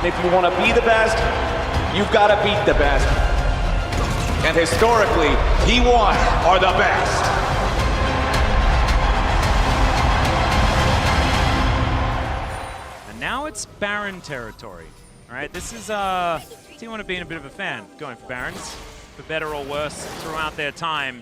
If you want to be the best, you've got to beat the best. And historically, T1 are the best. And now it's Baron territory. All right, this is T1 have been a bit of a fan going for Barons, for better or worse throughout their time.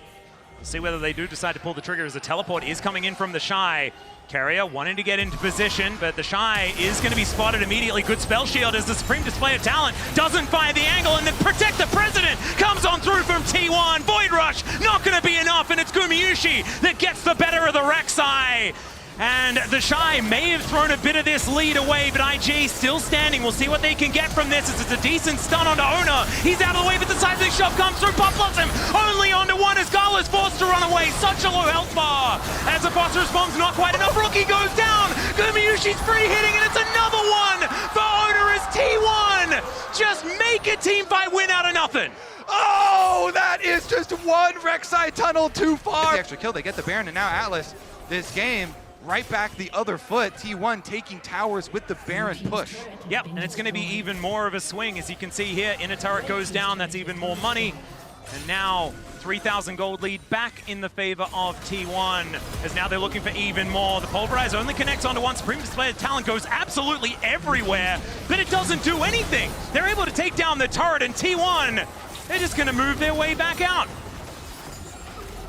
We'll see whether they do decide to pull the trigger as the teleport is coming in from the Shy. Carrier wanting to get into position, but the Shy is going to be spotted immediately. Good spell shield as the Supreme display of talent doesn't find the angle, and then Protect the President comes on through from T1. Void Rush, not going to be enough, and it's gumayusi that gets the better of the Rek'Sai. And the Shy may have thrown a bit of this lead away, but IG still standing. We'll see what they can get from this. It's a decent stun onto Owner. He's out of the way, but the seismic shove comes through. Pop loves him. Only onto one as Gala's forced to run away. Such a low health bar. As the foster responds, not quite enough. Rookie goes down. gumayusi's free hitting, and it's another one for Owner as T1 just make a team fight win out of nothing. Oh, that is just one Rek'Sai tunnel too far. The extra kill, they get the Baron, and now Atlas, this game, right back the other foot. T1 taking towers with the Baron push. Yep, and it's going to be even more of a swing. As you can see here, inner turret goes down. That's even more money. And now 3,000 gold lead back in the favor of T1, as now they're looking for even more. The Pulverize only connects onto one. Supreme display of talent goes absolutely everywhere, but it doesn't do anything. They're able to take down the turret, and T1, they're just going to move their way back out.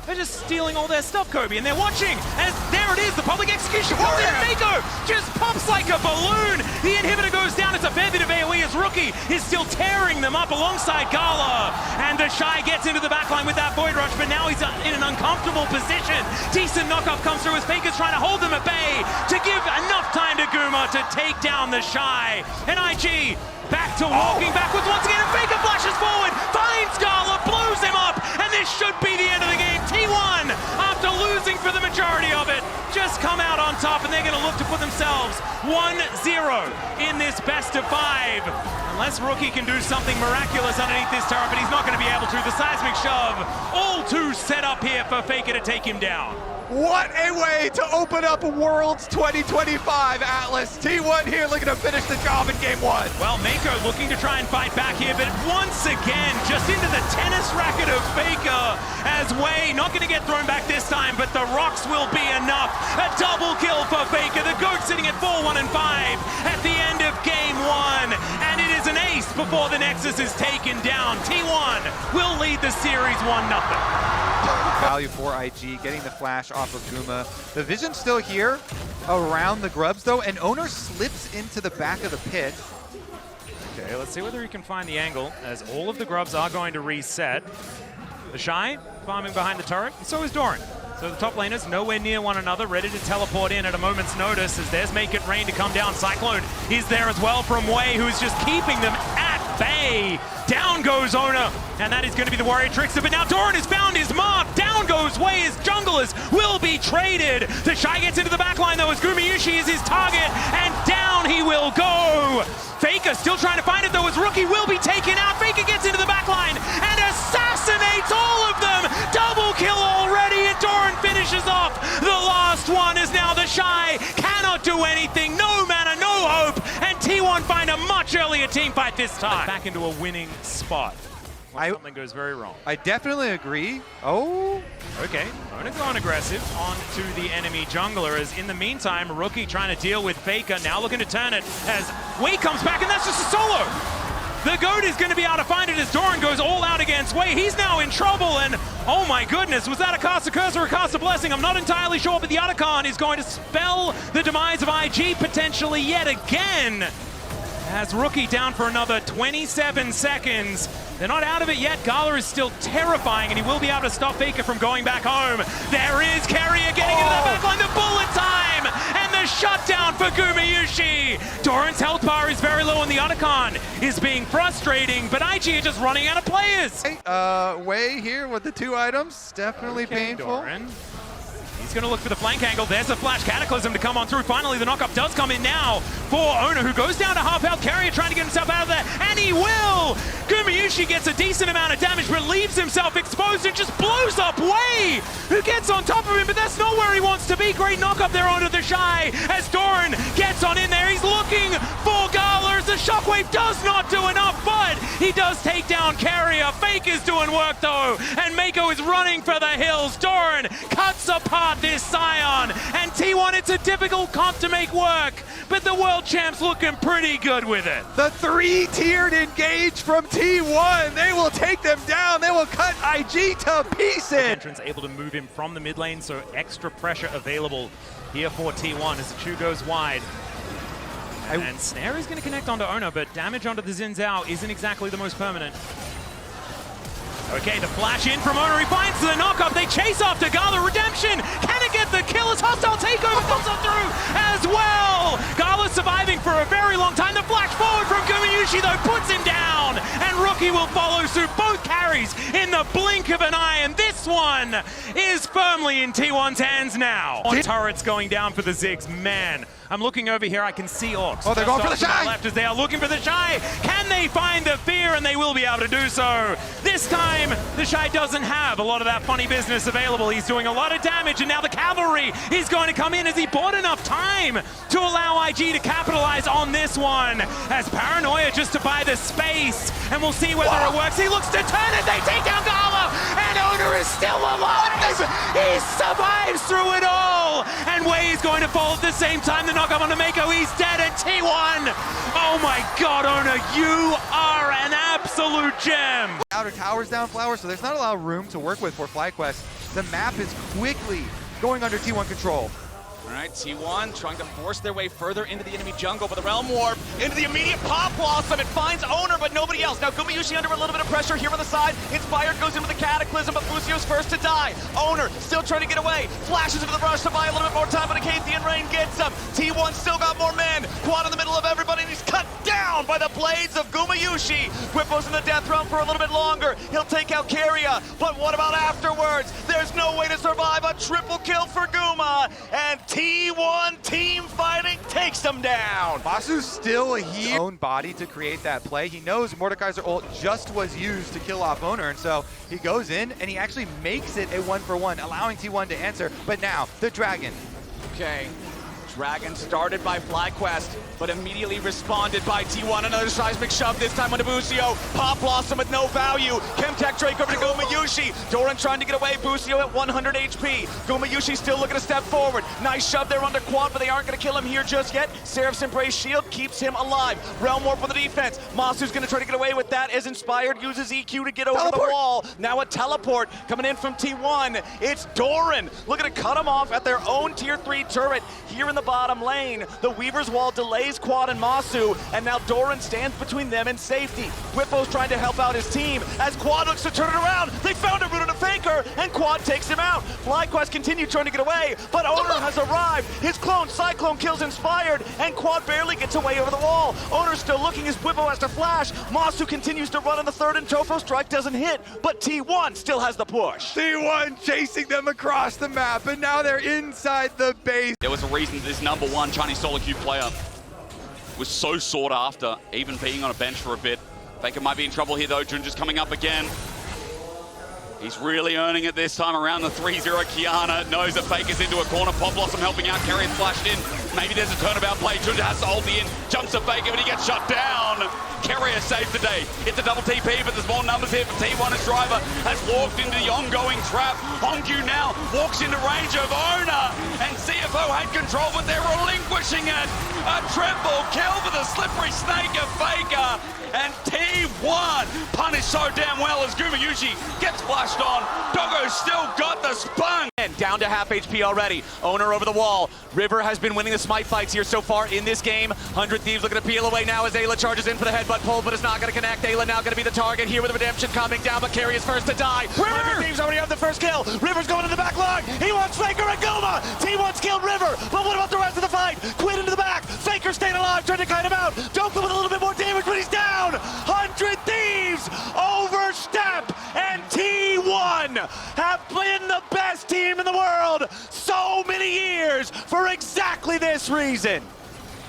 They're just stealing all their stuff, Kobe, and they're watching as there it is, the public execution comes in. Mako just pops like a balloon. The inhibitor goes down. It's a fair bit of AoE as Rookie is still tearing them up alongside Gala. And the Shy gets into the backline with that Void Rush, but now he's in an uncomfortable position. Decent knockoff comes through as Faker's trying to hold them at bay to give enough time to Guma to take down the Shy. And IG back to walking backwards once again, and Faker flashes forward, finds Gala, blows him up, and this should be the end of the game. T1, after losing for the majority of it, just come out on top, and they're going to look to put themselves 1-0 in this best of 5. Unless Rookie can do something miraculous underneath this turret, but he's not going to be able to. The seismic shove, all too set up here for Faker to take him down. What a way to open up Worlds 2025, Atlas. T1 here looking to finish the job in game 1. Well, Mako looking to try and fight back here, but once again, just into the tennis racket of Faker, as Wei not going to get thrown back this time, but the rocks will be enough. A double kill for Faker. The GOAT sitting at 4-1-5 at the end of game 1. And it is an ace before the Nexus is taken down. T1 will lead the series 1-0. Value for IG, getting the flash off of Guma. The vision's still here around the grubs though, and Owner slips into the back of the pit. Okay, let's see whether he can find the angle, as all of the grubs are going to reset. The Shy farming behind the turret, and so is Doran. So the top laners nowhere near one another, ready to teleport in at a moment's notice, as there's Make It Rain to come down. Cyclone is there as well from Wei, who's just keeping them at bay. Down goes Owner, and that is going to be the Warrior Trickster, but now Doran has found his mark. Down goes Wei as junglers will be traded. The Shy gets into the backline though, as gumayusi is his target, and down he will go. Faker still trying to find it though, as Rookie will be taken out. Faker gets into the backline and assassinates all of them. Double kill already, and Doran finishes off the last one, as now the Shy cannot do anything. No mana, no hope, and T1 find a much earlier team fight this time. Back into a winning spot. Something goes very wrong. I definitely agree. Oh. Okay, Owner going aggressive onto the enemy jungler, as in the meantime, Rookie trying to deal with Faker, now looking to turn it as Wei comes back, and that's just a solo. The GOAT is going to be able to find it as Doran goes all out against Wei. He's now in trouble, and oh my goodness, was that a cast of curse or a cast of blessing? I'm not entirely sure, but the Otacon is going to spell the demise of IG potentially yet again. As Rookie down for another 27 seconds. They're not out of it yet. Gala is still terrifying, and he will be able to stop Faker from going back home. There is Carrier getting into the backline, the bullet time, and the shutdown for gumayusi. Doran's health bar is very low, and the Otacon is being frustrating, but IG are just running out of players. Wei here with the 2 items, definitely painful. Doran. He's going to look for the flank angle. There's a flash Cataclysm to come on through. Finally, the knockup does come in now for Owner, who goes down to half health. Carrier trying to get himself out of there, and he will! gumayusi gets a decent amount of damage, but leaves himself exposed and just blows up Wei, who gets on top of him, but that's not where he wants to be. Great knockup there onto the Shy, as Doran gets on in there. He's looking for Gala, as The shockwave does not do enough, but he does take down Carrier. Fake is doing work though, and Mako is running for the hills. Doran cuts apart this Scion, and T1, it's a difficult comp to make work, but the world champ's looking pretty good with it. The three-tiered engage from T1. They will take them down. They will cut IG to pieces. Entrance able to move him from the mid lane, so extra pressure available here for T1 as the Chu goes wide. And Snare is going to connect onto Ona, but damage onto the Xin Zhao isn't exactly the most permanent. Okay, the flash in from Ona, he finds the knockup, they chase after Gala. Redemption, can it get the kill as hostile takeover comes on through as well? Gala surviving for a very long time, the flash forward from Gumayusi though puts him down, and Rookie will follow suit, both carries in the blink of an eye, and this one is firmly in T1's hands now. Turrets going down for the Ziggs, man. I'm looking over here, I can see Orcs. Oh, they're going for the Shy! Left as they are looking for the Shy. Can they find the Fear? And they will be able to do so. This time, the Shy doesn't have a lot of that funny business available. He's doing a lot of damage, and now the Cavalry is going to come in as he bought enough time to allow IG to capitalize on this one. As Paranoia just to buy the space, and we'll see whether it works. He looks to turn it, they take down Gala, and Owner is still alive! He survives through it all! And Wei is going to fall at the same time. The knock up onto Mako, he's dead, and T1! Oh my god, Owner, you are an absolute gem! Outer towers down, Flower, so there's not a lot of room to work with for FlyQuest. The map is quickly going under T1 control. All right, T1 trying to force their way further into the enemy jungle, but the Realm Warp into the immediate Pop Blossom. It finds Owner, but nobody else. Now Gumayusi under a little bit of pressure here on the side. Inspired goes in with the Cataclysm, but Busio's first to die. Owner still trying to get away. Flashes into the rush to buy a little bit more time, but Acathian Rain gets him. T1 still got more men. Quad in the middle of everybody, and he's cut down by the blades of Gumayusi. Quippo's in the death realm for a little bit longer. He'll take out Carrier, but what about afterwards? There's no way to survive. A triple kill for Guma, and T1 team fighting takes them down. Masu's still here. Own body to create that play. He knows Mordekaiser ult just was used to kill off Owner, and so he goes in and he actually makes it a 1-for-1, allowing T1 to answer. But now, the Dragon. Okay. Dragon started by FlyQuest, but immediately responded by T1. Another seismic shove, this time onto Busio. Pop Blossom with no value. Chemtech Drake over to Gumayusi. Doran trying to get away. Busio at 100 HP. Gumayusi still looking to step forward. Nice shove there under Quad, but they aren't going to kill him here just yet. Seraph's Embrace Shield keeps him alive. Realm Warp on the defense. Masu's going to try to get away with that as Inspired uses EQ to get over the wall. Now a teleport coming in from T1. It's Doran looking to cut him off at their own tier 3 turret here in the bottom lane. The Weaver's Wall delays Quad and Masu, and now Doran stands between them and safety. Whippo's trying to help out his team as Quad looks to turn it around. They found a route on a Faker, and Quad takes him out. FlyQuest continue trying to get away, but Owner has arrived. His clone, Cyclone, kills Inspired, and Quad barely gets away over the wall. Owner's still looking as Whippo has to flash. Masu continues to run on the third, and Tofo Strike doesn't hit, but T1 still has the push. T1 chasing them across the map, and now they're inside the base. There was a reason this #1 Chinese solo queue player was so sought after, even being on a bench for a bit. Faker might be in trouble here though. Junja's coming up again. He's really earning it this time around. The 3-0 Kiana knows that Faker's into a corner. Pop Blossom helping out. Carrier's flashed in. Maybe there's a turnabout play. Junja has to hold the in. Jumps at Faker, but he gets shut down. Carrier saves the day. It's a double TP, but there's more numbers here for T1 as Driver has walked into the ongoing trap. Hongyu now walks into range of Owner, and CFO had control, but they're relinquishing it. A triple kill for the slippery snake of Faker, and T1 punished so damn well as Gumayusi gets flashed on. Doggo's still got the spunk. And down to half HP already. Owner over the wall. River has been winning the smite fights here so far in this game. 100 Thieves looking to peel away now as Ayla charges in for the headbutt pull, but it's not going to connect. Ayla now going to be the target here with Redemption coming down, but Carrie is first to die. River Thieves already have the first kill. River's going to the back line. He wants Faker and Guma. T1's killed River, but what about the rest of the fight? Quinn into the back. Faker staying alive, trying to kite him out. Joker with a little bit more damage, but he's down. 100 Thieves overstep, and T1 have been the best team in the world so many years for exactly this reason.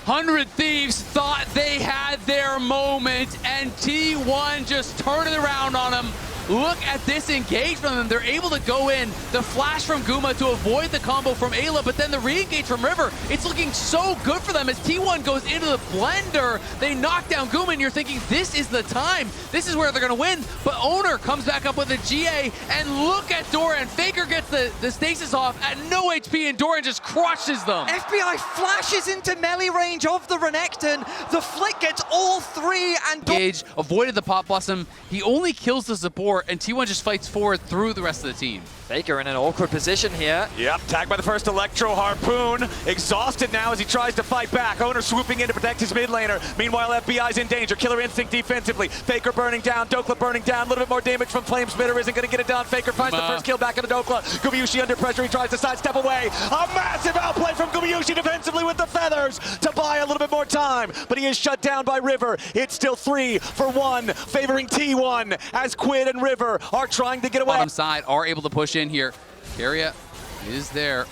100 Thieves thought they had their moment, and T1 just turned it around on them look at this engage from them. They're able to go in, the flash from Guma to avoid the combo from Ayla, but then the re-engage from River. It's looking so good for them as T1 goes into the blender. They knock down Guma, and you're thinking, this is the time. This is where they're going to win. But Owner comes back up with a GA, and look at Doran. Faker gets the stasis off at no HP, and Doran just crushes them. FBI flashes into melee range of the Renekton. The flick gets all three, and Engage, avoided the Pop Blossom. He only kills the support, and T1 just fights forward through the rest of the team. Faker in an awkward position here. Yep, tagged by the first Electro Harpoon. Exhausted now as he tries to fight back. Owner swooping in to protect his mid laner. Meanwhile, FBI's in danger. Killer Instinct defensively. Faker burning down. Dokla burning down. A little bit more damage from Flamesplitter. Isn't going to get it done. Faker finds the first kill back into Dokla. gumayusi under pressure. He tries to sidestep away. A massive outplay from gumayusi defensively with the feathers to buy a little bit more time. But he is shut down by River. It's still 3 for 1, favoring T1 as Quid and River are trying to get away. Bottom side are able to push in here. Keria is there.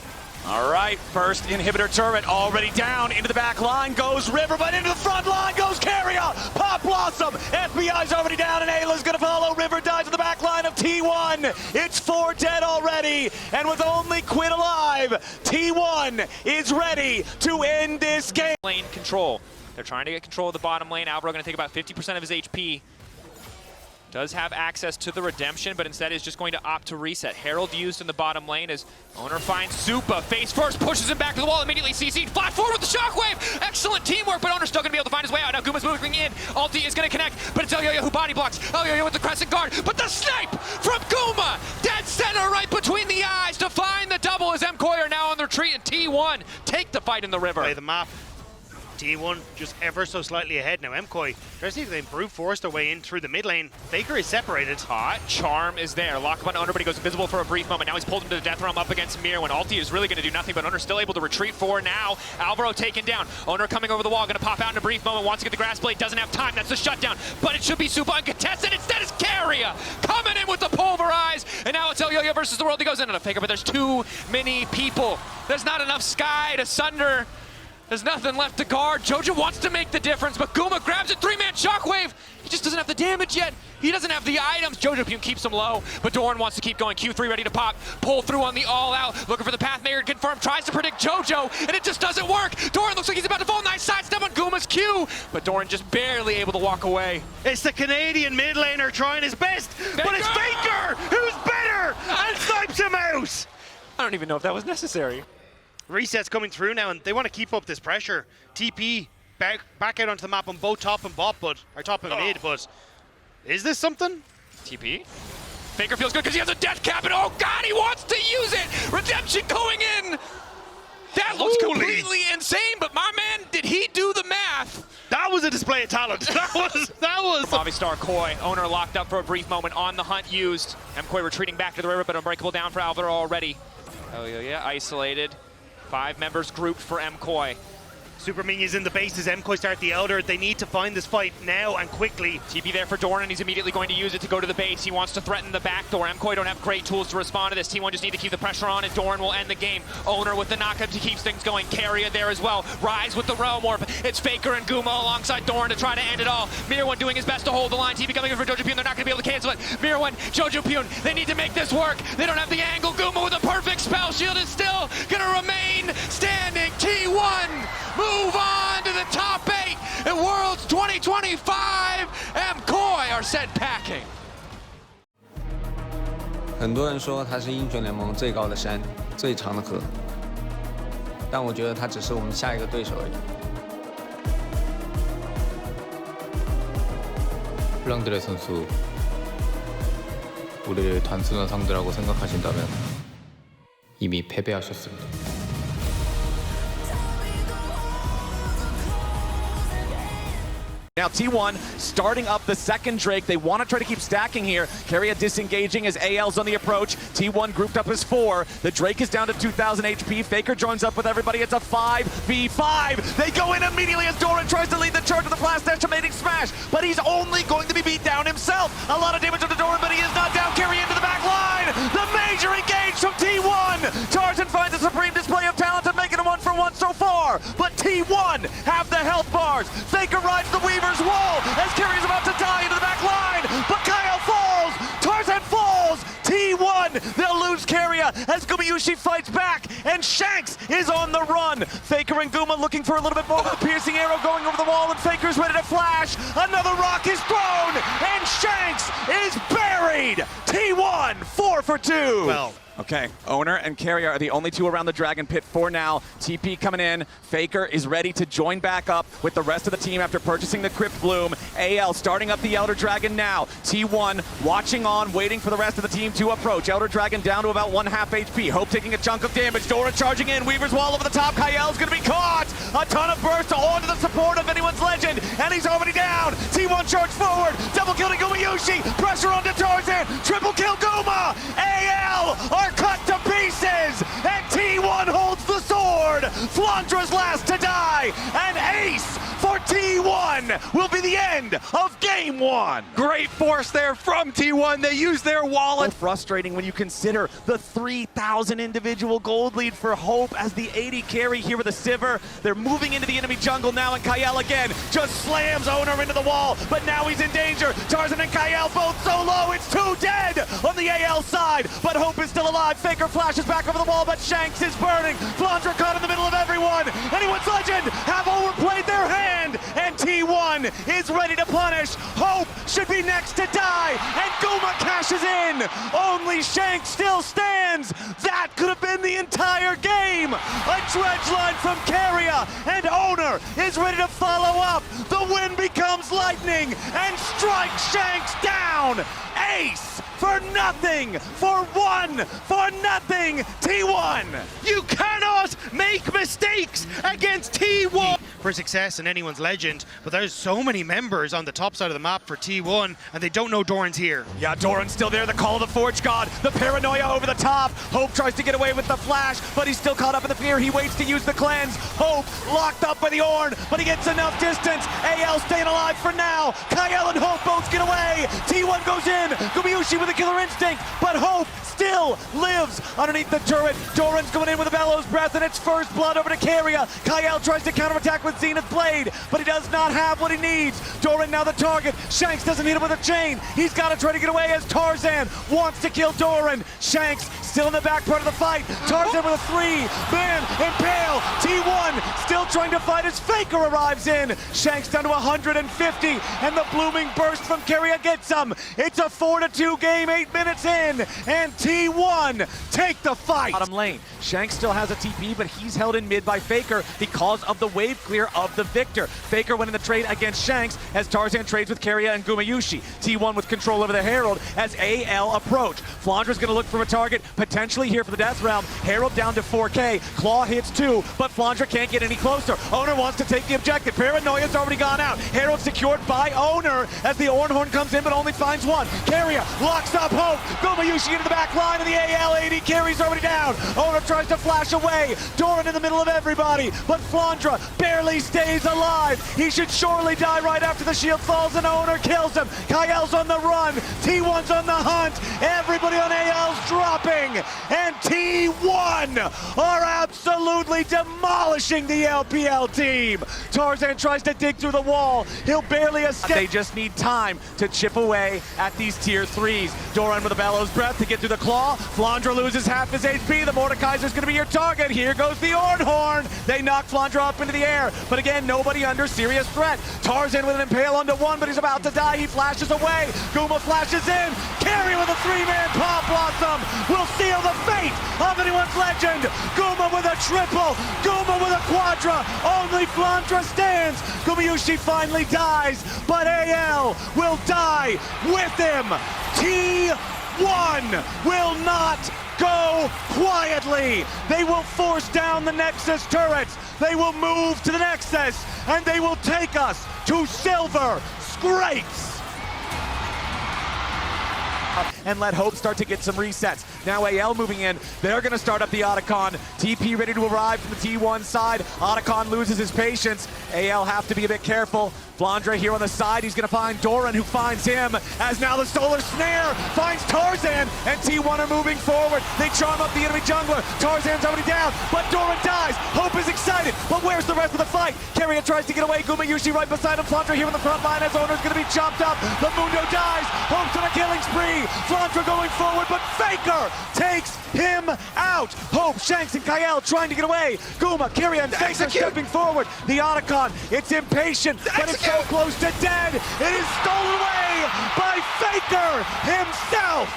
All right, first inhibitor turret already down. Into the back line goes River, but into the front line goes Keria. Pop Blossom. FBI's already down, and Ayla's going to follow. River dies in the back line of T1. It's 4 dead already, and with only Quid alive, T1 is ready to end this game. Lane control. They're trying to get control of the bottom lane. Alvaro going to take about 50% of his HP. Does have access to the redemption, but instead is just going to opt to reset. Herald used in the bottom lane as Owner finds Supa. Face first, pushes him back to the wall, immediately CC'd. Flash forward with the shockwave! Excellent teamwork, but Owner's still going to be able to find his way out. Now Guma's moving in. Ulti is going to connect, but it's Elyoyo who body blocks. Elyoyo with the crescent guard, but the snipe from Guma! Dead center right between the eyes to find the double as MKOI are now on the retreat, and T1 take the fight in the river. Play the map. T1 just ever so slightly ahead now. MKOI just need to improve, force their way in through the mid lane. Faker is separated. Hot. Charm is there. Lock up on Owner, but he goes invisible for a brief moment. Now he's pulled him to the death realm up against Mir when Ulti is really going to do nothing, but Owner's still able to retreat for now. Alvaro taken down. Owner coming over the wall, going to pop out in a brief moment, wants to get the grass blade, doesn't have time. That's the shutdown, but it should be Supa uncontested. Instead it's Keria coming in with the pulverize, and now it's Elyoyo versus the world. He goes into the Faker, but there's too many people. There's not enough sky to sunder. There's nothing left to guard. Jojo wants to make the difference, but Guma grabs it. 3-man shockwave. He just doesn't have the damage yet. He doesn't have the items. Jojo keeps him low, but Doran wants to keep going. Q3 ready to pop. Pull through on the all-out. Looking for the Pathmaker to confirm. Tries to predict Jojo, and it just doesn't work. Doran looks like he's about to fall. Nice sidestep on Guma's Q, but Doran just barely able to walk away. It's the Canadian mid laner trying his best, but it's Faker who's better and snipes him out. I don't even know if that was necessary. Reset's coming through now, and they want to keep up this pressure. TP back out onto the map on both top and bot, or top and mid, but is this something? TP. Faker feels good because he has a death cap, and oh god, he wants to use it! Redemption going in! That looks completely insane, but my man, did he do the math? That was a display of talent. That was. Movistar Koi, Owner locked up for a brief moment on the hunt used. MKOI retreating back to the river, but unbreakable down for Alvaro already. Oh yeah, isolated. 5 members grouped for MKOI. Super Minions in the base as MKOI start the Elder. They need to find this fight now and quickly. TP there for Doran, and he's immediately going to use it to go to the base. He wants to threaten the back door. MKOI don't have great tools to respond to this. T1 just need to keep the pressure on, and Doran will end the game. Owner with the knockup to keep things going. Keria there as well. Rise with the Realm Warp. It's Faker and Guma alongside Doran to try to end it all. Mirwan doing his best to hold the line. TP coming in for Jojo Pyun. They're not going to be able to cancel it. Mirwan, Jojo Pyun, they need to make this work. They don't have the angle. Guma with a perfect spell shield is still going to remain standing. T1 move on to the top 8 at Worlds 2025. MKOI are sent packing. 很多人说它是英雄联盟最高的山，最长的河，但我觉得它只是我们下一个对手而已。 플랑드레 선수, 우리를 단순한 상대라고 생각하신다면 이미 패배하셨습니다. Now T1 starting up the second Drake. They want to try to keep stacking here. Keria disengaging as AL's on the approach. T1 grouped up as 4. The Drake is down to 2,000 HP. Faker joins up with everybody. It's a 5v5. They go in immediately as Doran tries to lead the charge with the blast estimating smash, but he's only going to be beat down himself. A lot of damage on the Doran, but he is not down. Keria into the back line. The major engage from T1. Tarzan finds a supreme display of talent and making a 1-for-1 so far, but T1 have the health bars. Faker rides the Weaver's wall as Keria's about to die into the back line, but Kyle falls. Tarzan Gumayusi fights back, and Shanks is on the run. Faker and Guma looking for a little bit more with a piercing arrow going over the wall, and Faker's ready to flash. Another rock is thrown, and Shanks is buried. T1, 4 for 2. Well, okay, Owner and Carrier are the only two around the Dragon Pit for now. TP coming in. Faker is ready to join back up with the rest of the team after purchasing the Crypt Bloom. AL starting up the Elder Dragon now. T1 watching on, waiting for the rest of the team to approach. Elder Dragon down to about 1/2 HP. Hope taking a chunk of damage. Dora charging in. Weaver's Wall over the top. Kael's gonna be caught. A ton of burst onto the support of anyone's legend, and he's already down. T1 charge forward. Double killing Gumayusi. Pressure onto Tarzan. Triple kill Guma. AL are cut to pieces, and T1 holds the sword. Flandra's last to die, and ace for T1 will be the end of game 1. Great force there from T1. They use their wallet. Frustrating when you consider the 3,000 individual gold lead for Hope as the 80 carry here with a Sivir. They're moving into the enemy jungle now, and Kael again just slams Owner into the wall, but now he's in danger. Tarzan and Kael both so low, it's 2 dead on the AL side, but Hope is still alive. Faker flashes back over the wall, but Shanks is burning. Flandra caught in the middle of everyone. Anyone's legend have overplayed their hand, and T1 is ready to punish. Hope should be next to die, and Guma cashes in. Only Shanks still stands. That could have been the entire game. A dredge line from Carrier, and Owner is ready to follow up. The wind becomes lightning and strikes Shanks down. Ace for nothing, for 1 for nothing, T1. you cannot make mistakes against T1 for success in anyone's legend, but there's so many members on the top side of the map for T1, and they don't know Doran's here. Yeah, Doran's still there, the call of the Forge God, the paranoia over the top. Hope tries to get away with the flash, but he's still caught up in the fear. He waits to use the cleanse. Hope locked up by the Ornn, but he gets enough distance. AL staying alive for now. Kael and Hope both get away. T1 goes in. Gumayusi with a killer instinct, but Hope still lives underneath the turret. Doran's going in with a bellows breath, and it's first blood over to Carrier. Kael tries to counterattack with Zenith Blade, but he does not have what he needs. Doran now the target. Shanks doesn't hit him with a chain. He's got to try to get away as Tarzan wants to kill Doran. Shanks still in the back part of the fight. Tarzan with a 3-man impale. T1 still trying to fight as Faker arrives in. Shanks down to 150, and the blooming burst from Carrier gets him. It's a 4-2 game, 8 minutes in, and T1 take the fight. Bottom lane. Shanks still has a TP, but he's held in mid by Faker because of the wave clear of the Victor. Faker winning the trade against Shanks as Tarzan trades with Carrier and Gumayusi. T1 with control over the Herald as AL approach. Flandra's gonna look for a target, potentially here for the Death Realm. Herald down to 4K. Claw hits 2, but Flandra can't get any closer. Owner wants to take the objective. Paranoia's already gone out. Herald secured by Owner as the Ornhorn comes in, but only finds 1. Carrier locks up Hope. Gumayusi into the back line, and the AL AD carries already down. Owner tries to flash away. Doran in the middle of everybody, but Flandra barely stays alive. He should surely die right after the shield falls, and Owner kills him. Kael's on the run. T1's on the hunt. Everybody on AL's dropping, and T1 are absolutely demolishing the LPL team. Tarzan tries to dig through the wall. He'll barely escape. They just need time to chip away at these tier 3s. Doran with a bellows breath to get through the claw. Flandra loses half his HP. The Mordekaiser's going to be your target. Here goes the Ornhorn. They knock Flandra up into the air, but again, nobody under serious threat. Tarzan with an impale onto 1, but he's about to die. He flashes away. Guma flashes in. Carry with a 3-man Pop Blossom will seal the fate of anyone's legend. Guma with a triple. Guma with a quadra. Only Flandra stands. Gumayusi finally dies, but AL will die with him. T1 will not go quietly. They will force down the Nexus turrets. They will move to the Nexus, and they will take us to Silver Scrapes. And let Hope start to get some resets. Now AL moving in. They're going to start up the Otacon. TP ready to arrive from the T1 side. Otacon loses his patience. AL have to be a bit careful. Flandra here on the side. He's going to find Doran, who finds him, as now the Solar Snare finds Tarzan, and T1 are moving forward. They charm up the enemy jungler. Tarzan's already down, but Doran dies. Hope is excited, but where's the rest of the fight? Carrier tries to get away. Gumayusi right beside him. Flandra here on the front line as Owner's going to be chopped up. The Mundo dies. Hope's on a killing spree. Flandra going forward, but Faker takes him out. Hope, Shanks, and Kael trying to get away. Guma, Kyria, and Faker stepping forward. The Otacon, it's impatient, but it's so close to dead. It is stolen away by Faker himself.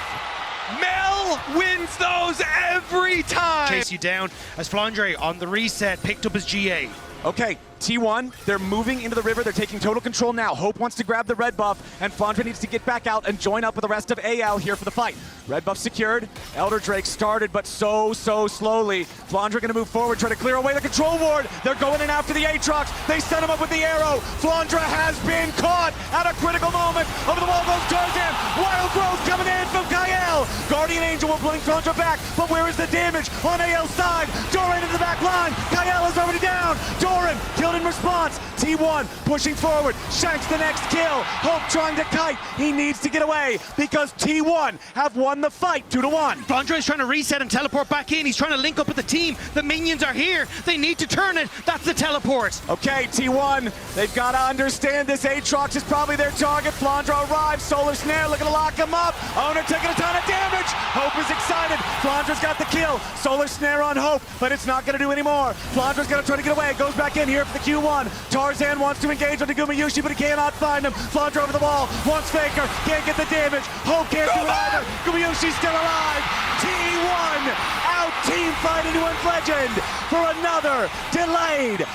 Mel wins those every time. Chase you down as Flandre on the reset picked up his GA. Okay, T1, they're moving into the river. They're taking total control now. Hope wants to grab the red buff, and Flandre needs to get back out and join up with the rest of AL here for the fight. Red buff secured. Elder Drake started, but so slowly. Flandre gonna move forward, try to clear away the control ward. They're going in after the Aatrox. They set him up with the arrow. Flandre has been caught at a critical moment. Over the wall goes Tarzan. Wild Growth coming in from Kael. Guardian Angel will blink Flandre back, but where is the damage on AL's side? Doran into the back line. Kael is already down. Doran killed in response. T1 pushing forward. Shanks the next kill. Hope trying to kite. He needs to get away because T1 have won the fight 2-1. Flandre is trying to reset and teleport back in. He's trying to link up with the team. The minions are here. They need to turn it. That's the teleport. Okay, T1, they've got to understand this Aatrox is probably their target. Flandre arrives. Solar Snare looking to lock him up. Owner taking a ton of damage. Hope is excited. Flandre's got the kill. Solar Snare on Hope, but it's not going to do any more. Flandre's going to try to get away. Goes back in here for the Q1. Tarzan wants to engage on the gumayusi, but he cannot find him. Flandre over the wall. Wants Faker. Can't get the damage. Hope can't do it either. Gumayusi's still alive. T1 out team fight into Legend for another delayed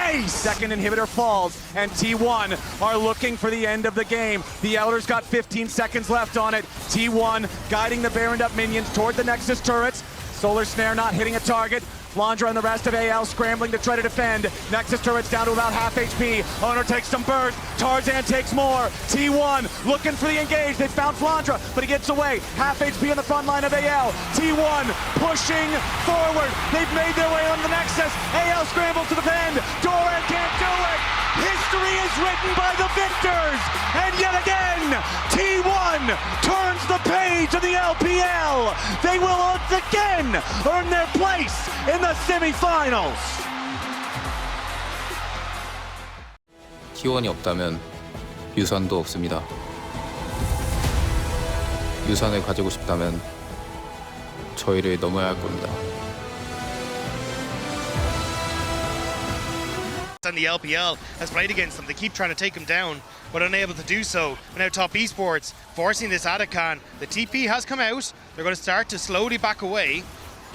ace. Second inhibitor falls, and T1 are looking for the end of the game. The Elders got 15 seconds left on it. T1 guiding the Baroned up minions toward the Nexus turrets. Solar Snare not hitting a target. Flandre and the rest of AL scrambling to try to defend. Nexus turret's down to about half HP. Owner takes some burst. Tarzan takes more. T1 looking for the engage. They found Flandre, but he gets away. Half HP on the front line of AL. T1 pushing forward. They've made their way on the Nexus. AL scrambles to defend. Doran can't do it. History is written by the victors. And yet again, T1 turns the page of the LPL. They will once again earn their place in the semifinals. T1이 없다면 유산도 없습니다. 유산을 가지고 싶다면 저희를 넘어야 할 겁니다. And the LPL has played against them. They keep trying to take him down, but unable to do so. But now Top Esports forcing this Otacon. The TP has come out. They're going to start to slowly back away.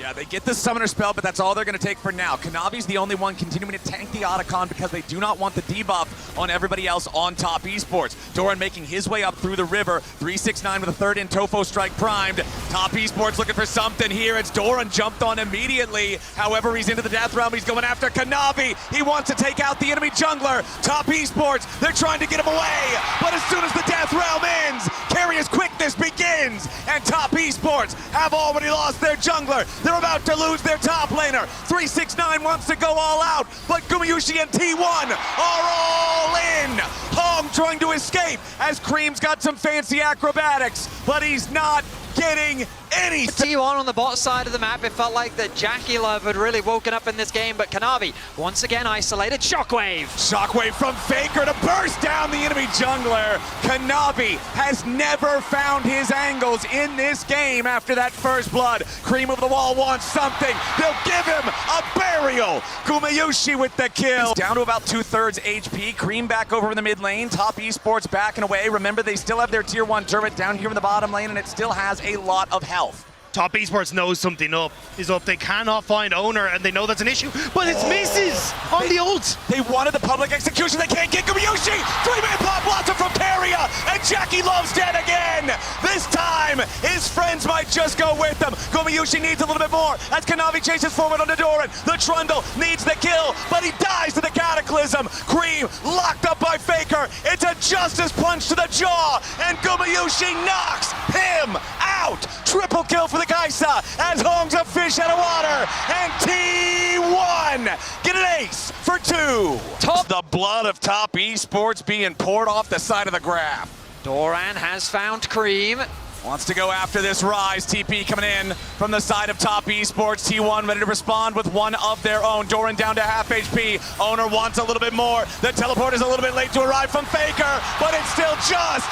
Yeah, they get the summoner spell, but that's all they're going to take for now. Kanavi's the only one continuing to tank the Otacon because they do not want the debuff on everybody else on Top Esports. Doran making his way up through the river. 369 with a third in Tofo strike primed. Top Esports looking for something here. It's Doran jumped on immediately. However, he's into the death realm. He's going after Kanavi. He wants to take out the enemy jungler. Top Esports, they're trying to get him away. But as soon as the death realm ends, Carrier's quickness begins. And Top Esports have already lost their jungler. They're about to lose their top laner. 369 wants to go all out, but Gumayusi and T1 are all in. Hong trying to escape as Cream's got some fancy acrobatics, but he's not getting any. T1 on the bot side of the map, it felt like that Jackie Love had really woken up in this game, but Kanavi once again isolated. Shockwave! Shockwave from Faker to burst down the enemy jungler. Kanavi has never found his angles in this game after that first blood. Cream over the wall wants something. They'll give him a burial. Gumayusi with the kill. Down to about 2/3 HP. Cream back over in the mid lane. Top Esports backing away. Remember, they still have their tier 1 turret down here in the bottom lane, and it still has a lot of health. Top Esports knows something is up. They cannot find Owner, and they know that's an issue, but it's misses on the ult. They wanted the public execution. They can't get Gumayusi. 3-man pop blossom from Peria, and Jackie Love's dead again. This time, his friends might just go with him. Gumayusi needs a little bit more as Kanavi chases forward on Doran. The Trundle needs the kill, but he dies to the Cataclysm. Cream locked up by Faker. It's a Justice punch to the jaw, and Gumayusi knocks him out. Triple kill for the Kaisa as Hong's a fish out of water, and T1 get an ace for 2. The blood of Top Esports being poured off the side of the graph. Doran has found Cream. Wants to go after this Rise. TP coming in from the side of Top Esports. T1 ready to respond with one of their own. Doran down to half HP. Owner wants a little bit more. The teleport is a little bit late to arrive from Faker, but it's still just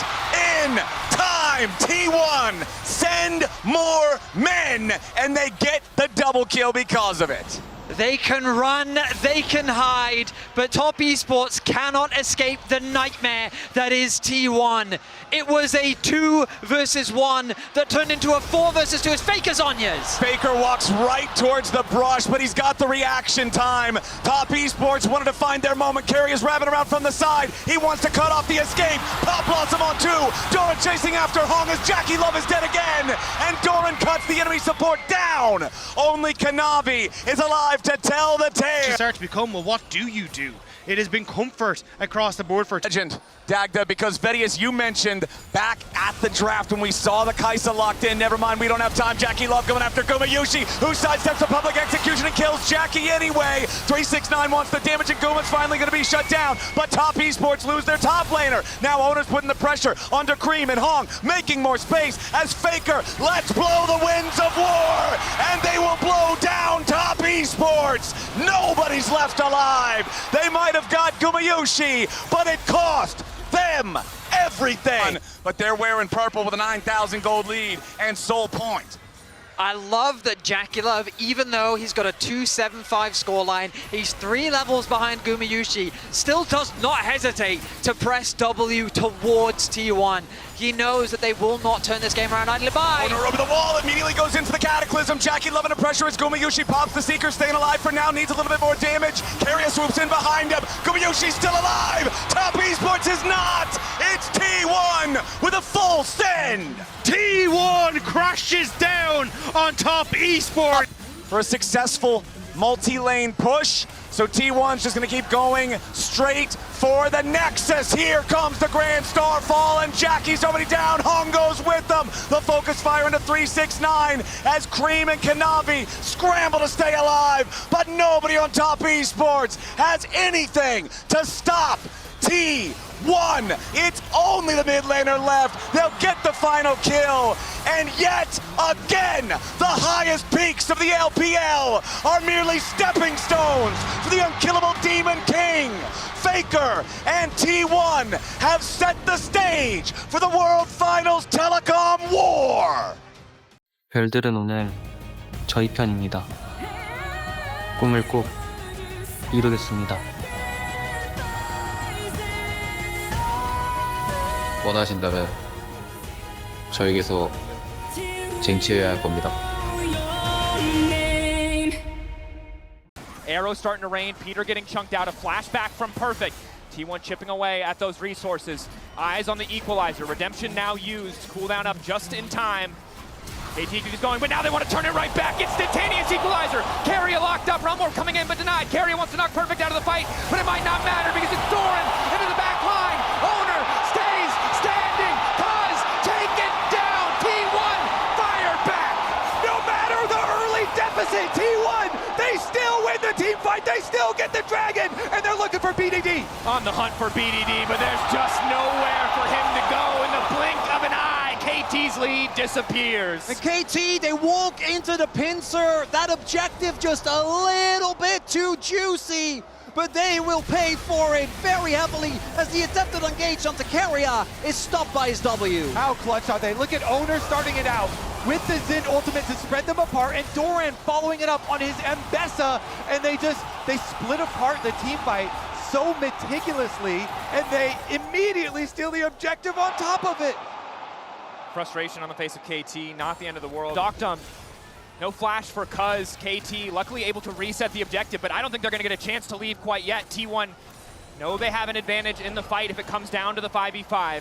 in time. time, T1 send more men, and they get the double kill because of it. They can run, they can hide, but Top Esports cannot escape the nightmare that is T1. It was a 2 versus 1 that turned into a 4 versus 2 as Faker Zhonya's. Faker walks right towards the brush, but he's got the reaction time. Top Esports wanted to find their moment. Carry is wrapping around from the side. He wants to cut off the escape. Pop Blossom on 2. Doran chasing after Hong as Jackie Love is dead again. And Doran cuts the enemy support down. Only Kanavi is alive to tell the tale. Start to become, well, what do you do? It has been comfort across the board for Legend, Dagda, because Vedius, you mentioned back at the draft when we saw the Kaisa locked in. Never mind, we don't have time. Jackie Love going after Gumayusi, who sidesteps the public execution and kills Jackie anyway. 369 wants the damage, and Guma's finally going to be shut down. But Top Esports lose their top laner. Now Owner's putting the pressure under Cream and Hong, making more space as Faker lets blow the winds of war, and they will blow down Top Esports. Nobody's left alive. They might have got Gumayusi, but it cost them everything. But they're wearing purple with a 9,000 gold lead and Soul Point. I love that Jackie Love, even though he's got a 275 scoreline, he's 3 levels behind Gumayusi, still does not hesitate to press W towards T1. He knows that they will not turn this game around idly by. Owner over the wall, immediately goes into the Cataclysm. Jackie Love under pressure as Gumayusi pops the Seeker, staying alive for now, needs a little bit more damage. Carrier swoops in behind him. Gumayusi's still alive. Top Esports is not. It's T1 with a full send. T1 crashes down on Top Esports. For a successful multi-lane push. So T1's just gonna keep going straight for the Nexus. Here comes the Grand Starfall, and Jackie's already down. Hong goes with them. The focus fire into 369 as Cream and Kanavi scramble to stay alive, but nobody on Top Esports has anything to stop T1. It's only the mid laner left. They'll get the final kill. And yet again, the highest peaks of the LPL are merely stepping stones for the unkillable Demon King. Faker and T1 have set the stage for the World Finals Telecom War. 별들은 오늘 저희 편입니다. 꿈을 꼭 이루겠습니다. 원하신다면 저에게서 쟁취해야 할 겁니다. Arrow starting to rain, Peter getting chunked out, a flashback from Perfect. T1 chipping away at those resources. Eyes on the equalizer, Redemption now used, cooldown up just in time. KT keeps going, but now they want to turn it right back. Instantaneous equalizer. Carrier locked up, Rumor coming in but denied. Carrier wants to knock Perfect out of the fight, but it might not matter because it's Doran into the back line. Owner stays standing. Cuz take it down. T1 fire back. No matter the early deficit, T1, they still win the team fight. They still get the dragon, and they're looking for BDD. On the hunt for BDD, but there's just nowhere for him to go in the blink of an eye. KT's lead disappears. And KT, they walk into the pincer. That objective just a little bit too juicy, but they will pay for it very heavily as the attempted engage onto Carrier is stopped by his W. How clutch are they? Look at Owner starting it out with the Zin ultimate to spread them apart, and Doran following it up on his Mbessa, and they split apart the team fight so meticulously, and they immediately steal the objective on top of it. Frustration on the face of KT, not the end of the world. Doctum, no flash for Cuz. KT luckily able to reset the objective, but I don't think they're gonna get a chance to leave quite yet. T1 know they have an advantage in the fight if it comes down to the 5v5.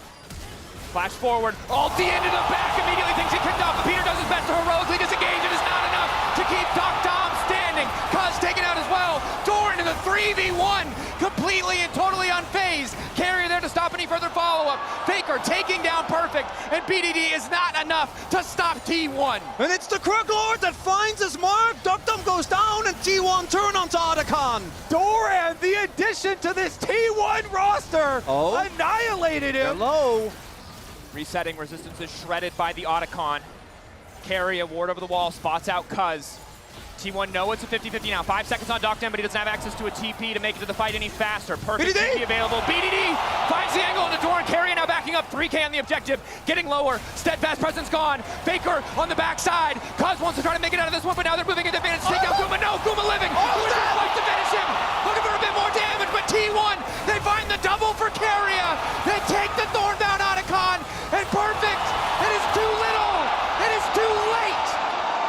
Flash forward, ulti into the back, immediately thinks he kicked off, but Peter does his best to heroically disengage. It is not enough to keep Doctum standing. Cuz taken out as well. Doran in the 3v1, completely and totally unfazed. Carrier there to stop any further follow-up. Faker taking down Perfect, and BDD is not enough to stop T1. And it's the Crook Lord that finds his mark. Duckdom goes down, and T1 turn onto Otacon. Doran, the addition to this T1 roster, annihilated him. Hello. Resetting, resistance is shredded by the Otacon. Carrier, ward over the wall, spots out Cuz. T1 know it's a 50-50 now. 5 seconds on Doctem, but he doesn't have access to a TP to make it to the fight any faster. Perfect TP available. BDD finds the angle into Doran. Carrier now backing putting up 3K on the objective, getting lower. Steadfast presence gone. Faker on the backside. Cuz wants to try to make it out of this one, but now they're moving into advantage. Take out Guma. No, Guma living. Guma's gonna fight to finish him. Looking for a bit more damage, but T1, they find the double for Carrier. They take the Thornbound Otacon, and Perfect. It is too little. It is too late.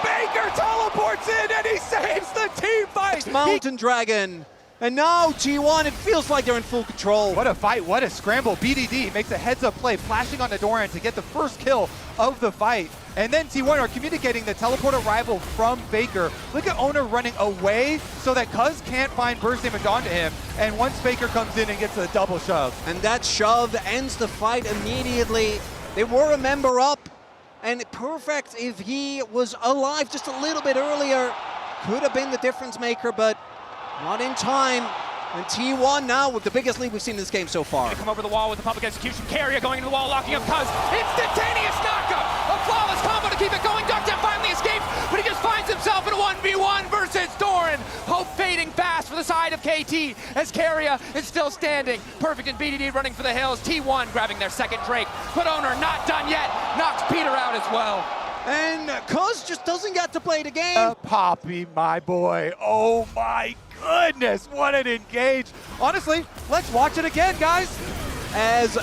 Faker teleports in and he saves the team fight. Mountain Dragon. And now T1, it feels like they're in full control. What a fight, what a scramble. BDD makes a heads-up play, flashing onto Doran to get the first kill of the fight. And then T1 are communicating the teleport arrival from Faker. Look at Owner running away so that Cuz can't find burst damage onto him. And once Faker comes in and gets a double shove. And that shove ends the fight immediately. They were a member up. And Perfect, if he was alive just a little bit earlier, could have been the difference maker, but not in time. And T1 now with the biggest lead we've seen in this game so far. Come over the wall with the public execution. Carrier going into the wall, locking up Cuz. Instantaneous knockup! A flawless combo to keep it going. Duckdown finally escapes, but he just finds himself in a 1v1 versus Doran. Hope fading fast for the side of KT as Carrier is still standing. Perfect and BDD running for the hills. T1 grabbing their second Drake, but Owner not done yet. Knocks Peter out as well. And Cuz just doesn't get to play the game. Poppy, my boy. Oh my goodness, what an engage. Honestly, let's watch it again, guys. As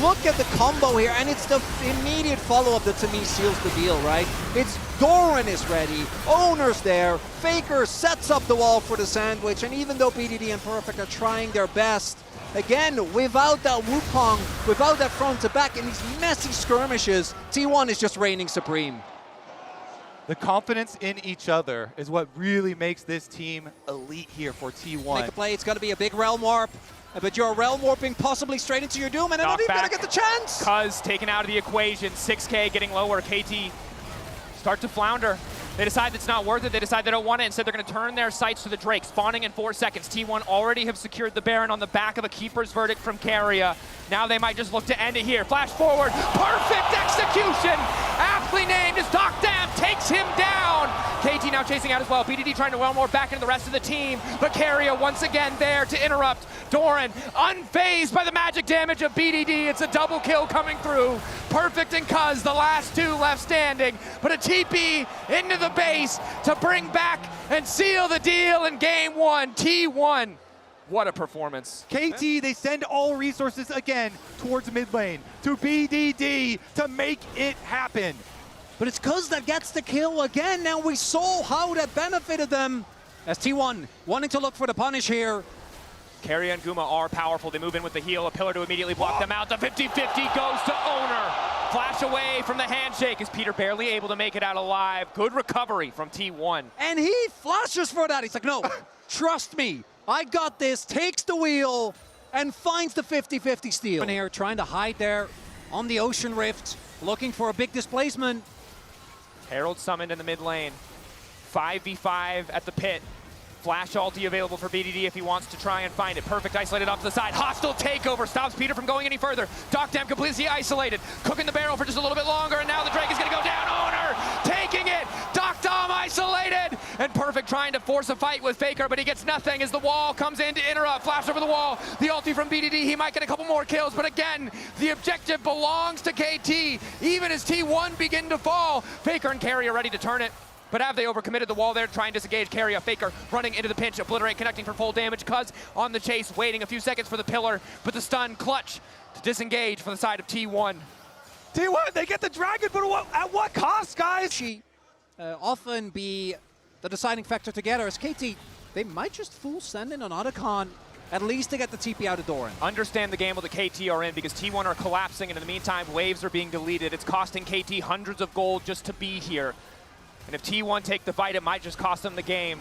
look at the combo here, and it's the immediate follow-up that to me seals the deal, right? It's Doran is ready, Owner's there, Faker sets up the wall for the sandwich, and even though BDD and Perfect are trying their best, again, without that Wukong, without that front to back in these messy skirmishes, T1 is just reigning supreme. The confidence in each other is what really makes this team elite here for T1. Make a play, it's going to be a big realm warp, but you're realm warping possibly straight into your doom, and they're not even going to get the chance. Cuz taken out of the equation, 6K getting lower. KT start to flounder. They decide it's not worth it. They decide they don't want it. Instead, they're going to turn their sights to the Drake, spawning in 4 seconds. T1 already have secured the Baron on the back of a Keeper's Verdict from Carrier. Now they might just look to end it here. Flash forward. Perfect execution. Aptly named as Dockdam takes him down. KT now chasing out as well. BDD trying to well more back into the rest of the team. But Carrier once again there to interrupt. Doran unfazed by the magic damage of BDD. It's a double kill coming through. Perfect and Cuz, the last two left standing. But a TP into the base to bring back and seal the deal in game one. T1. What a performance. KT, they send all resources again towards mid lane to BDD to make it happen. But it's Cuz that gets the kill again. Now we saw how that benefited them as T1 wanting to look for the punish here. Carrier and Guma are powerful. They move in with the heal, a pillar to immediately block them out. The 50-50 goes to Owner. Flash away from the handshake as Peter barely able to make it out alive. Good recovery from T1. And he flashes for that. He's like, no, trust me. I got this, takes the wheel, and finds the 50-50 steal. Here trying to hide there on the Ocean Rift, looking for a big displacement. Herald summoned in the mid lane. 5v5 at the pit. Flash ulti available for BDD if he wants to try and find it. Perfect isolated off to the side. Hostile takeover stops Peter from going any further. Dockdam completely isolated. Cooking the barrel for just a little bit longer, and now the Drake is going to go down. Owner taking it. Dockdam isolated. And Perfect trying to force a fight with Faker, but he gets nothing as the wall comes in to interrupt. Flash over the wall. The ulti from BDD. He might get a couple more kills, but again, the objective belongs to KT. Even as T1 begin to fall, Faker and Carrier ready to turn it. But have they overcommitted the wall there to try and disengage? Carrier, Faker running into the pinch, Obliterate connecting for full damage. Cuz on the chase, waiting a few seconds for the pillar, but the stun clutch to disengage from the side of T1. T1, they get the dragon, but at what cost, guys? She often be the deciding factor together as KT, they might just full send in on Otacon, at least to get the TP out of Doran. Understand the gamble that KT are in because T1 are collapsing, and in the meantime, waves are being deleted. It's costing KT hundreds of gold just to be here. And if T1 take the fight, it might just cost them the game.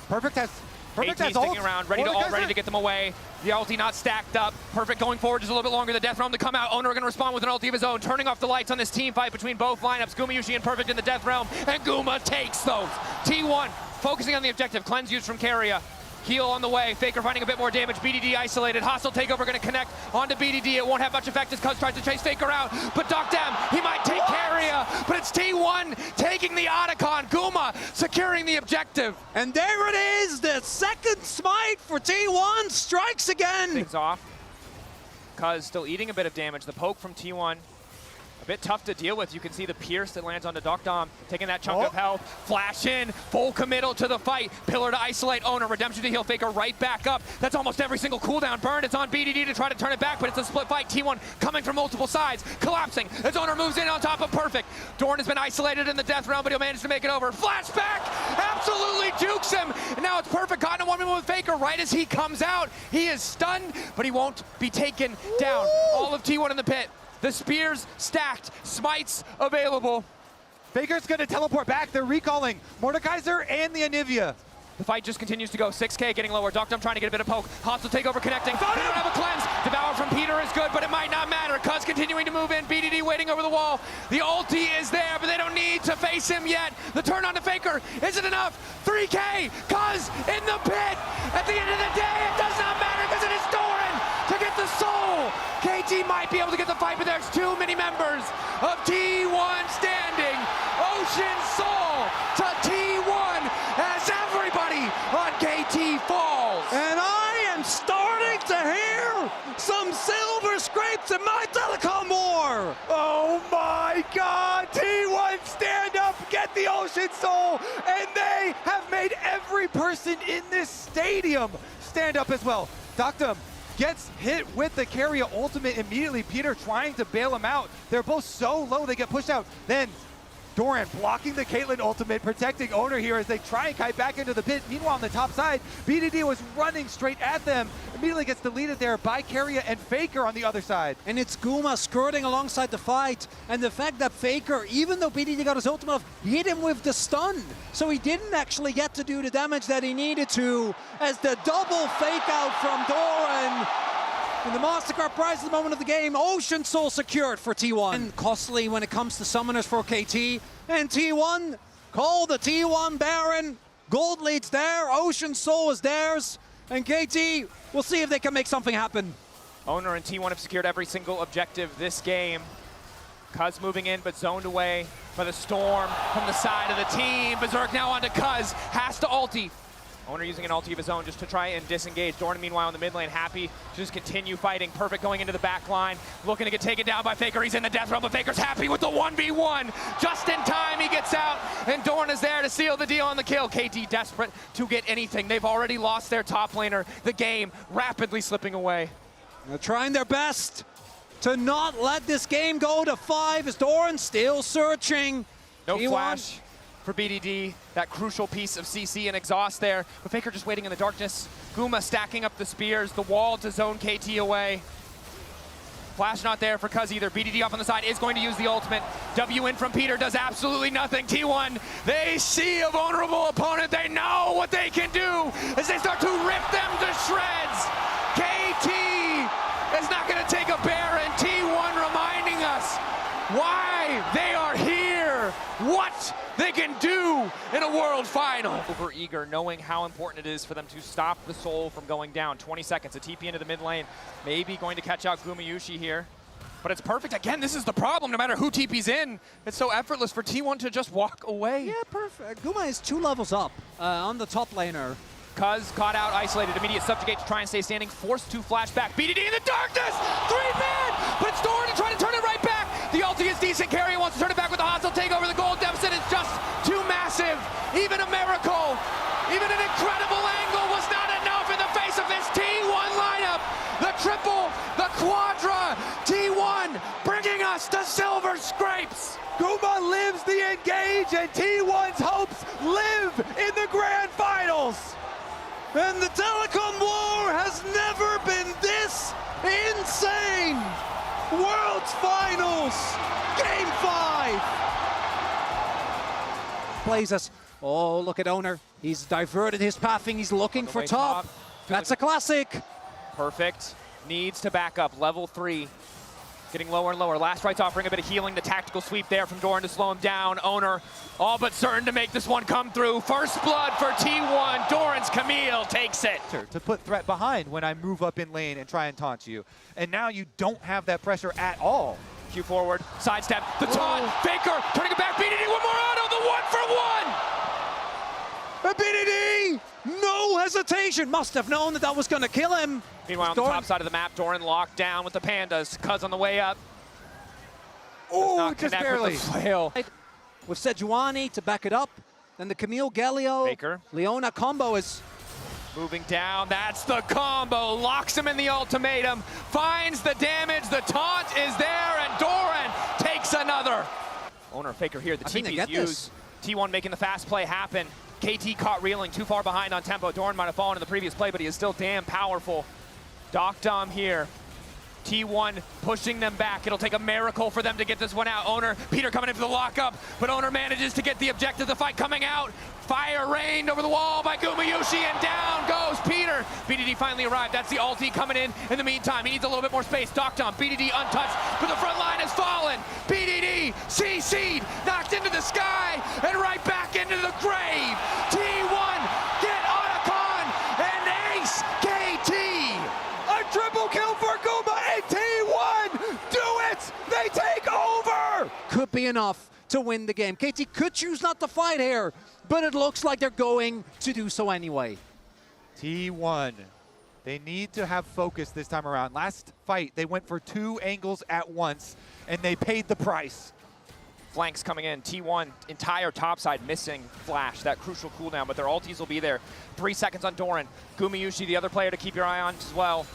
Perfect has sticking around, ready to get them away. The ulti not stacked up. Perfect going forward just a little bit longer. The Death Realm to come out. Owner going to respond with an ulti of his own, turning off the lights on this team fight between both lineups. gumayusi and Perfect in the Death Realm, and Guma takes those. T1 focusing on the objective. Cleanse used from Carrier. Heal on the way. Faker finding a bit more damage. BDD isolated. Hostile takeover going to connect onto BDD. It won't have much effect as Cuz tries to chase Faker out. But Dockdam, he might take Carrier. But it's T1 taking the Otacon. Guma securing the objective. And there it is. The second smite for T1 strikes again. Things off. Cuz still eating a bit of damage. The poke from T1, a bit tough to deal with. You can see the pierce that lands onto Dokdom, taking that chunk of health. Flash in, full committal to the fight. Pillar to isolate Owner, redemption to heal, Faker right back up. That's almost every single cooldown burn. It's on BDD to try to turn it back, but it's a split fight. T1 coming from multiple sides, collapsing as Owner moves in on top of Perfect. Dorn has been isolated in the death realm, but he'll manage to make it over. Flashback, absolutely jukes him. And now it's Perfect, caught in a 1v1 with Faker right as he comes out. He is stunned, but he won't be taken down. All of T1 in the pit. The spears stacked, smites available. Faker's gonna teleport back. They're recalling Mordekaiser and the Anivia. The fight just continues to go. 6K getting lower. Dokdom trying to get a bit of poke. Hostile takeover connecting. They don't have a cleanse. Devour from Peter is good, but it might not matter. Cuz continuing to move in. BDD waiting over the wall. The ulti is there, but they don't need to face him yet. The turn on to Faker isn't enough. 3K. Cuz in the pit. At the end of the day, it does not matter because it is Doran to get the soul. KT might be able to get the fight, but there's too many members of T1 standing. Ocean Soul to T1 as everybody on KT falls. And I am starting to hear some silver scrapes in my telecom war. Oh my God, T1 stand up, get the Ocean Soul, and they have made every person in this stadium stand up as well. Dokdom gets hit with the carrier ultimate immediately. Peter trying to bail him out. They're both so low, they get pushed out. Then Doran blocking the Caitlyn ultimate, protecting Owner here as they try and kite back into the pit. Meanwhile, on the top side, BDD was running straight at them. Immediately gets deleted there by Carrier and Faker on the other side. And it's Guma skirting alongside the fight. And the fact that Faker, even though BDD got his ultimate off, hit him with the stun. So he didn't actually get to do the damage that he needed to, as the double fake out from Doran. And the MasterCard prize at the moment of the game, Ocean Soul secured for T1. And costly when it comes to summoners for KT. And T1, call the T1 Baron. Gold lead's there, Ocean Soul is theirs. And KT, we'll see if they can make something happen. Owner and T1 have secured every single objective this game. Cuz moving in, but zoned away by the Storm from the side of the team. Berserk now onto Cuz, has to ulti. Owner using an ulti of his own just to try and disengage. Dorn, meanwhile, in the mid lane, happy to just continue fighting. Perfect going into the back line, looking to get taken down by Faker. He's in the death realm, but Faker's happy with the 1v1. Just in time, he gets out, and Dorn is there to seal the deal on the kill. KT desperate to get anything. They've already lost their top laner. The game rapidly slipping away. They're trying their best to not let this game go to 5 as Doran still searching. No flash for BDD, that crucial piece of CC and exhaust there. But Faker just waiting in the darkness. Guma stacking up the spears, the wall to zone KT away. Flash not there for Cuz either. BDD off on the side is going to use the ultimate. W in from Peter does absolutely nothing. T1, they see a vulnerable opponent. They know what they can do as they start to rip them to shreds. KT is not going to take a bear, and T1 reminding us why they are here, what they can do in a world final. Over eager, knowing how important it is for them to stop the soul from going down. 20 seconds, a TP into the mid lane. Maybe going to catch out gumayusi here. But it's perfect. Again, this is the problem. No matter who TP's in, it's so effortless for T1 to just walk away. Yeah, perfect. Guma is 2 levels up on the top laner. Cuz caught out, isolated, immediate subjugate to try and stay standing, forced to flash back. BDD in the darkness! 3-man! But it's Doran to try to turn it right back. The ulti is decent. Carrier wants to turn it back with a hostile takeover. The gold deficit is just too massive. Even a miracle, even an incredible angle was not enough in the face of this T1 lineup. The triple, the quadra, T1 bringing us to silver scrapes. Guma lives the engage, and T1's hopes live in the grand finals. And the telecom war has never been this insane. World's Finals, Game 5. Plays us. Oh, look at Owner. He's diverted his pathing. He's looking for top. That's a classic. Perfect. Needs to back up. Level 3. Getting lower and lower. Last Right's offering a bit of healing. The tactical sweep there from Doran to slow him down. Owner all but certain to make this one come through. First blood for T1. Doran's Camille takes it. To put threat behind when I move up in lane and try and taunt you. And now you don't have that pressure at all. Q forward, sidestep, the taunt, Faker turning it back, BDD, one more auto, the 1-for-1! BDD No hesitation. Must have known that was going to kill him. Meanwhile, on the top side of the map, Doran locked down with the Pandas. Cuz on the way up. Oh, just barely. With the flail. With Sejuani to back it up. Then the Camille Galio, Baker. Leona combo is Moving down, that's the combo. Locks him in the ultimatum. Finds the damage, the taunt is there, and Doran takes another. Owner Faker here, the TP is used. T1 making the fast play happen. KT caught reeling, too far behind on tempo. Doran might have fallen in the previous play, but he is still damn powerful. Doc Dom here. T1 pushing them back. It'll take a miracle for them to get this one out. Owner, Peter coming in for the lockup, but Owner manages to get the objective, the fight coming out. Fire rained over the wall by gumayusi, and down goes Peter. BDD finally arrived. That's the ulti coming in the meantime. He needs a little bit more space. Doc Dom, BDD untouched, but the front line has fallen. BDD, CC'd, knocked into the sky, and right back into the grave. T1, get Otacon, and ace KT. A triple kill for Guma and T1! Do it! They take over! could be enough to win the game. KT could choose not to fight here, but it looks like they're going to do so anyway. T1, they need to have focus this time around. Last fight, they went for 2 angles at once, and they paid the price. Flanks coming in. T1 entire topside missing Flash, that crucial cooldown, but their ultis will be there. 3 seconds on Doran. gumayusi, the other player to keep your eye on as well.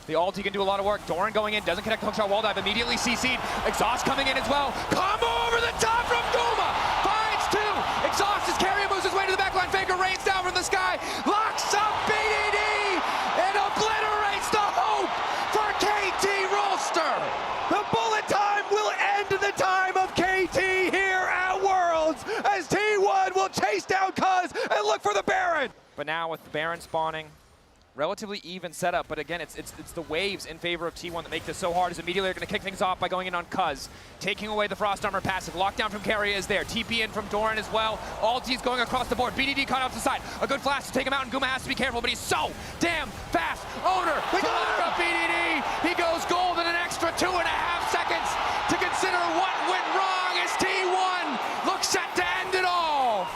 The ulti can do a lot of work. Doran going in, doesn't connect, hookshot, wall dive, immediately CC'd. Exhaust coming in as well. Combo over the top from Guma. Finds 2. Exhaust is carrying, moves his way to the backline. Faker rains down from the sky. Locks up BDD and obliterates the hope for KT Rolster. The bullet time will end the time of KT here at Worlds as T1 will chase down Cuz and look for the Baron. But now with the Baron spawning, relatively even setup, but again, it's the waves in favor of T1 that make this so hard, as immediately they're going to kick things off by going in on Cuz, taking away the Frost Armor passive. Lockdown from Carrier is there. TP in from Doran as well. Ulti's going across the board. BDD caught off the side. A good flash to take him out, and Guma has to be careful, but he's so damn fast. Owner, fire up BDD. He goes gold in an extra 2.5 seconds to consider what went wrong as T1 looks set to end it all.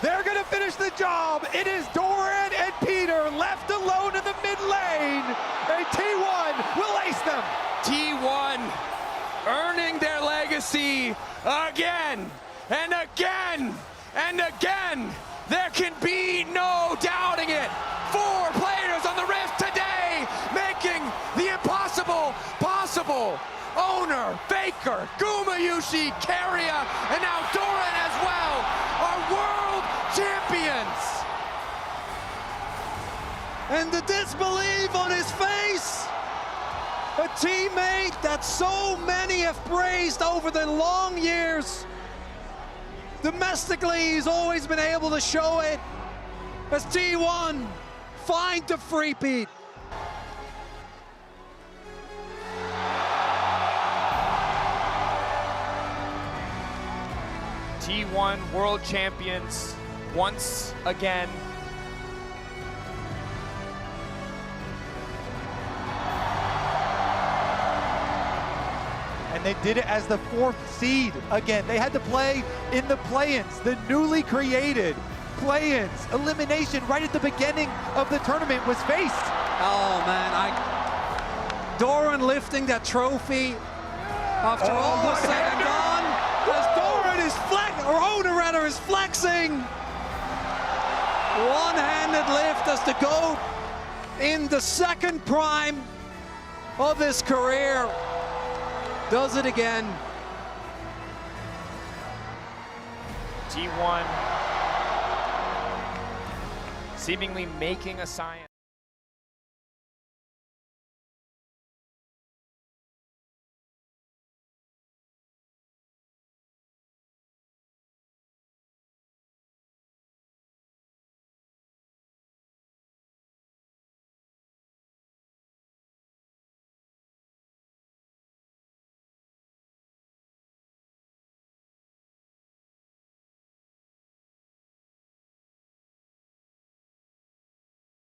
They're going to finish the job. It is Doran and Peter left alone in the mid lane, and T1 will ace them. T1 earning their legacy again and again and again. There can be no doubting it. 4 players on the Rift today, making the impossible possible. Owner, Faker, gumayusi, Carrier, and now Doran as well are world champions. And the disbelief on his face. A teammate that so many have praised over the long years. Domestically, he's always been able to show it. As T1 find the free-peat. T1 world champions once again. And they did it as the 4th seed. Again, they had to play in the play-ins, the newly created play-ins. Elimination right at the beginning of the tournament was faced. Oh man, Doran lifting that trophy after all is said and done. As Doran is Owner rather is flexing. One-handed lift as the GOAT in the 2nd prime of his career. Does it again. T1 seemingly making a science.